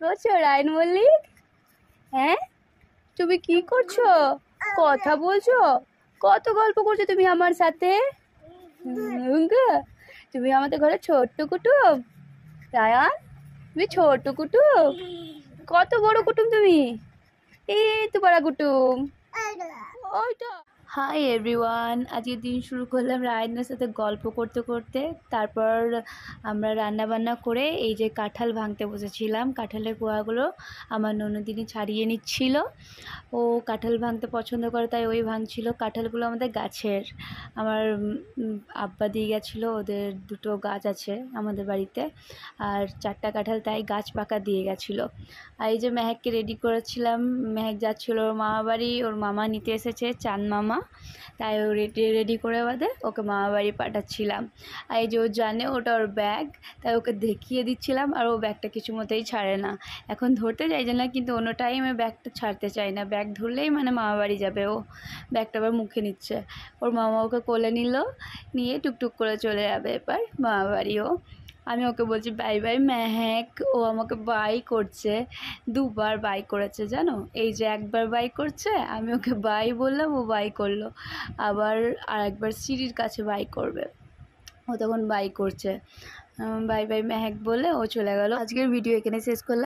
করছো রায়ন মল্লিক? হ্যাঁ, তুমি কি করছো? কথা বলছো? কত গল্প করছো তুমি আমার সাথে? গো, তুমি আমাদের ঘরে ছোট্ট কুটুম। রায়ান, তুমি ছোট্ট কুটুম? কত বড় কুটুম তুমি! এই তো বড় কুটুম। ওইটা। হাই এভরিওয়ান, আজকের দিন শুরু করলাম রায়নের সাথে গল্প করতে করতে। তারপর আমরা রান্না বান্না করে এই যে কাঁঠাল ভাঙতে বসেছিলাম। কাঁঠালের কোয়াগুলো আমার ননদিনী ছাড়িয়ে নিচ্ছিল। ও কাঁঠাল ভাঙতে পছন্দ করে তাই ওই ভাঙছিল। কাঁঠালগুলো আমাদের গাছের, আমার আব্বা দিয়ে গেছিলো। ওদের দুটো গাছ আছে আমাদের বাড়িতে, আর 4টা কাঁঠাল তাই গাছ পাকা দিয়ে গেছিলো। আর এই যে মেহেককে রেডি করেছিলাম। মেহেক যাচ্ছিলো ওর মামা বাড়ি, ওর মামা নিতে এসেছে, চাঁদ মামা। তাই ও রেডি করে বাদে ওকে মামা বাড়ি পাঠাচ্ছিলাম। আর এই যে ও জানে ওটা ওর ব্যাগ, তাই ওকে দেখিয়ে দিচ্ছিলাম। আর ও ব্যাগটা কিছু মতেই ছাড়ে না, এখন ধরতে চাইছে না, কিন্তু অন্য টাইমে ব্যাগটা ছাড়তে চায় না। ব্যাগ ধরলেই মানে মামা বাড়ি যাবে। ও ব্যাগটা আবার মুখে নিচ্ছে। ওর মামা ওকে কোলে নিয়ে টুকটুক করে চলে যাবে এবার মামা বাড়িও। আমি ওকে বলছি বাই বাই মেহেক, ও আমাকে বাই করছে। 2বার বাই করেছে জানো। এই যে একবার বাই করছে, আমি ওকে বাই বললাম, ও বাই করলো। আবার আরেকবার সিঁড়ির কাছে বাই করবে, ও তখন বাই করছে। বাই বাই মেহেক বলে ও চলে গেল। আজকের ভিডিও এখানে শেষ করলাম।